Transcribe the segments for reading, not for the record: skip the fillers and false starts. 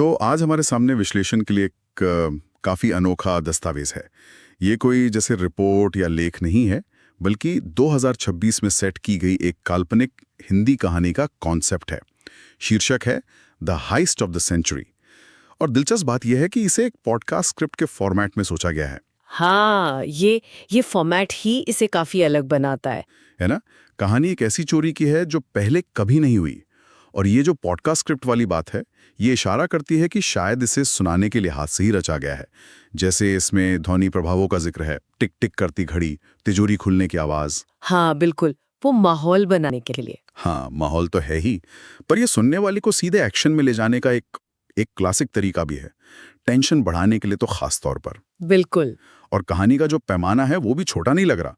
तो आज हमारे सामने विश्लेषण के लिए एक काफ़ी अनोखा दस्तावेज है। ये कोई जैसे रिपोर्ट या लेख नहीं है, बल्कि 2026 में सेट की गई एक काल्पनिक हिंदी कहानी का कॉन्सेप्ट है। शीर्षक है the heist of the century. और दिलचस्प बात यह है कि इसे एक पॉडकास्ट स्क्रिप्ट के फॉर्मेट में सोचा गया है। हाँ, ये फॉर्मेट ही इसे काफी अलग बनाता है ना? कहानी एक ऐसी चोरी की है जो पहले कभी नहीं हुई। और ये जो पॉडकास्ट स्क्रिप्ट वाली बात है, ये इशारा करती है कि शायद इसे सुनाने के लिहाज से ही रचा गया है। जैसे इसमें ध्वनि प्रभावों का जिक्र है, टिक टिक करती घड़ी, तिजोरी खुलने की आवाज। हाँ बिल्कुल, वो माहौल बनाने के लिए। हाँ, माहौल तो है ही, पर ये सुनने वाले को सीधे एक्शन में ले जाने का एक क्लासिक तरीका भी है, टेंशन बढ़ाने के लिए तो खास तौर पर। बिल्कुल। और कहानी का जो पैमाना है वो भी छोटा नहीं लग रहा।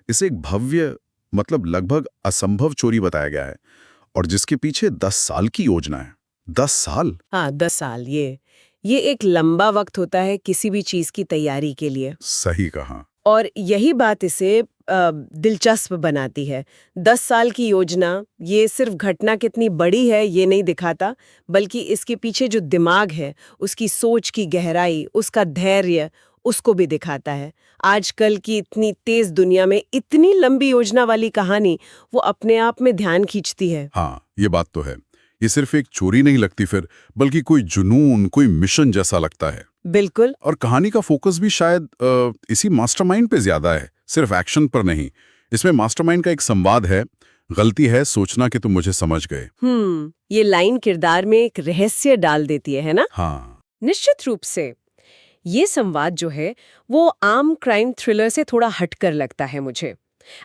इसे एक भव्य, मतलब लगभग असंभव चोरी बताया गया है, और जिसके पीछे 10 साल की योजना है। 10 साल? हाँ, 10 साल। ये एक लंबा वक्त होता है किसी भी चीज की तैयारी के लिए। सही कहा। और यही बात इसे दिलचस्प बनाती है। 10 साल की योजना, ये सिर्फ घटना कितनी बड़ी है ये नहीं दिखाता, बल्कि इसके पीछे जो दिमाग है, उसकी सोच की गहराई, उसका धैर्य, उसको भी दिखाता है। आजकल की इतनी तेज दुनिया में इतनी लंबी योजना वाली कहानी वो अपने आप में ध्यान खींचती है। हाँ, ये बात तो है। ये सिर्फ एक चोरी नहीं लगती फिर, बल्कि कोई जुनून, कोई मिशन जैसा लगता है। बिल्कुल। और कहानी का फोकस भी शायद इसी मास्टरमाइंड पे ज्यादा है, सिर्फ एक्शन पर नहीं। इसमें मास्टरमाइंड का एक संवाद है, गलती है सोचना कि तुम मुझे समझ गए। ये लाइन किरदार में एक रहस्य डाल देती है ना? हाँ, निश्चित रूप से। ये संवाद जो है वो आम क्राइम थ्रिलर से थोड़ा हटकर लगता है मुझे।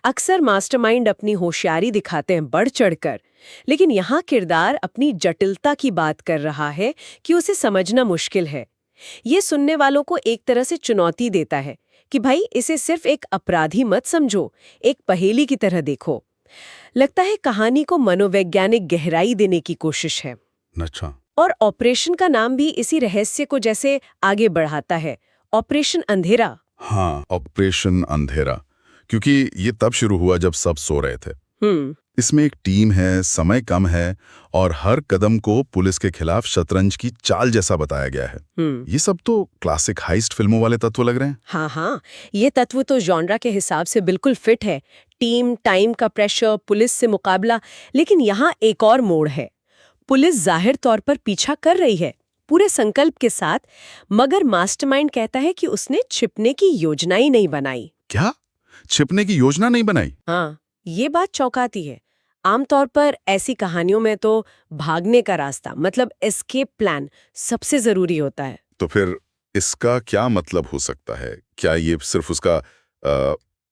अक्सर मास्टरमाइंड अपनी होशियारी दिखाते हैं बढ़ चढ़कर, लेकिन यहाँ किरदार अपनी जटिलता की बात कर रहा है कि उसे समझना मुश्किल है। ये सुनने वालों को एक तरह से चुनौती देता है कि भाई इसे सिर्फ एक अपराधी मत समझो, एक पहेली की तरह देखो। लगता है कहानी को मनोवैज्ञानिक गहराई देने की कोशिश है। अच्छा। और ऑपरेशन का नाम भी इसी रहस्य को जैसे आगे बढ़ाता है, ऑपरेशन अंधेरा। हाँ, ऑपरेशन अंधेरा, क्योंकि ये तब शुरू हुआ जब सब सो रहे थे। इसमें एक टीम है, समय कम है, और हर कदम को पुलिस के खिलाफ शतरंज की चाल जैसा बताया गया है। ये सब तो क्लासिक हाइस्ट फिल्मों वाले तत्व लग रहे हैं। हाँ, ये तत्व तो जॉनरा के हिसाब से बिल्कुल फिट है। टीम, टाइम का प्रेशर, पुलिस से मुकाबला। लेकिन यहाँ एक और मोड़ है। पुलिस जाहिर तौर पर पीछा कर रही है, पूरे संकल्प के साथ, मगर मास्टरमाइंड कहता है कि उसने छिपने की योजना ही नहीं बनाई। क्या? छिपने की योजना नहीं बनाई? हाँ, ये बात चौंकाती है। आमतौर पर ऐसी कहानियों में तो भागने का रास्ता, मतलब एस्केप प्लान, सबसे जरूरी होता है। तो फिर इसका क्या मतलब हो सकता है? क्या ये सिर्फ उसका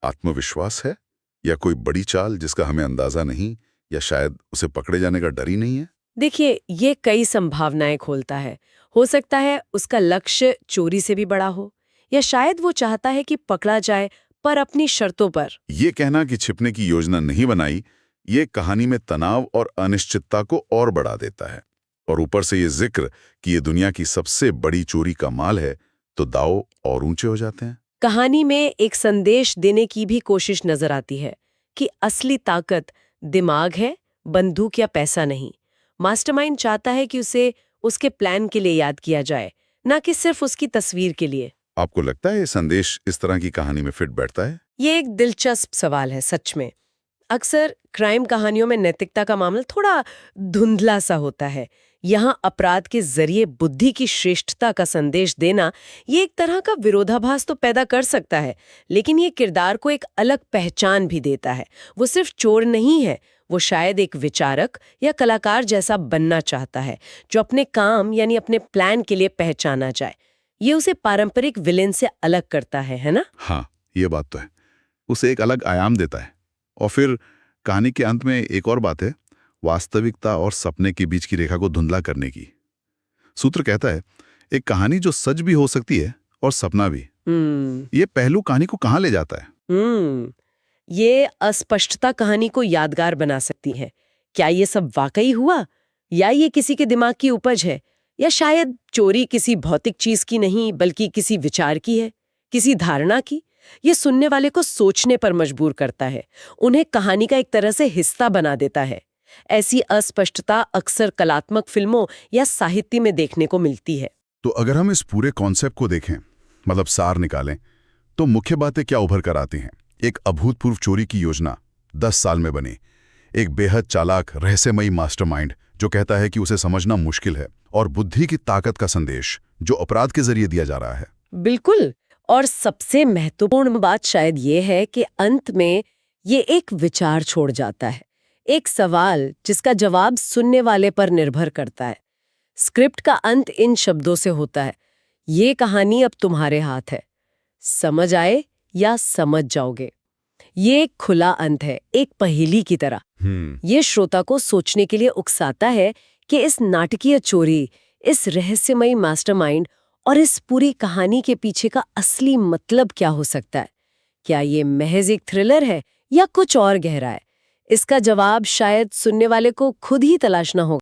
आत्मविश्वास है, या कोई बड़ी चाल जिसका हमें अंदाजा नहीं, या शायद उसे पकड़े जाने का डर ही नहीं है? देखिए, ये कई संभावनाएं खोलता है। हो सकता है उसका लक्ष्य चोरी से भी बड़ा हो, या शायद वो चाहता है कि पकड़ा जाए, पर अपनी शर्तों पर। ये कहना कि छिपने की योजना नहीं बनाई, ये कहानी में तनाव और अनिश्चितता को और बढ़ा देता है। और ऊपर से ये जिक्र कि ये दुनिया की सबसे बड़ी चोरी का माल है, तो दांव और ऊंचे हो जाते हैं। कहानी में एक संदेश देने की भी कोशिश नजर आती है कि असली ताकत दिमाग है, बंदूक या पैसा नहीं। मास्टरमाइंड चाहता है कि उसे उसके प्लान के लिए याद किया जाए, ना कि सिर्फ उसकी तस्वीर के लिए। आपको लगता है ये संदेश इस तरह की कहानी में फिट बैठता है? ये एक दिलचस्प सवाल है सच में। अक्सर क्राइम कहानियों में नैतिकता का मामला थोड़ा धुंधला सा होता है। यहाँ अपराध के जरिए बुद्धि की श्रेष्ठता का संदेश देना, ये एक तरह का विरोधाभास तो पैदा कर सकता है, लेकिन ये किरदार को एक अलग पहचान भी देता है। वो सिर्फ चोर नहीं है, वो शायद एक विचारक या कलाकार जैसा बनना चाहता है, जो अपने काम यानी अपने प्लान के लिए पहचाना जाए। ये उसे पारंपरिक विलेन से अलग करता है ना? हाँ, ये बात तो है। उसे एक अलग आयाम देता है। और फिर कहानी के अंत में एक और बात है, वास्तविकता और सपने के बीच की रेखा को धुंधला करने की। सूत्र कहता है, एक कहानी जो सच भी हो सकती है और सपना भी। ये पहलू कहानी को कहाँ ले जाता है? ये अस्पष्टता कहानी को यादगार बना सकती है। क्या ये सब वाकई हुआ, या ये किसी के दिमाग की उपज है, या शायद चोरी किसी भौतिक चीज की नहीं बल्कि किसी विचार की है, किसी धारणा की। ये सुनने वाले को सोचने पर मजबूर करता है, उन्हें कहानी का एक तरह से हिस्सा बना देता है। ऐसी अस्पष्टता अक्सर कलात्मक फिल्मों या साहित्य में देखने को मिलती है। तो अगर हम इस पूरे कॉन्सेप्ट को देखें, मतलब सार निकालें, तो मुख्य बातें क्या उभर कर आती हैं? एक अभूतपूर्व चोरी की योजना 10 साल में बनी, एक बेहद चालाक रहस्यमयी मास्टरमाइंड जो कहता है कि उसे समझना मुश्किल है, और बुद्धि की ताकत का संदेश जो अपराध के जरिए दिया जा रहा है। बिल्कुल। और सबसे महत्वपूर्ण बात शायद ये है कि अंत में ये एक विचार छोड़ जाता है, एक सवाल जिसका जवाब सुनने वाले पर निर्भर करता है। स्क्रिप्ट का अंत इन शब्दों से होता है, ये कहानी अब तुम्हारे हाथ है, समझ आए या समझ जाओगे। ये एक खुला अंत है, एक पहेली की तरह। ये श्रोता को सोचने के लिए उकसाता है कि इस नाटकीय चोरी, इस रहस्यमयी मास्टरमाइंड और इस पूरी कहानी के पीछे का असली मतलब क्या हो सकता है। क्या ये महज एक थ्रिलर है या कुछ और गहरा है? इसका जवाब शायद सुनने वाले को खुद ही तलाशना होगा।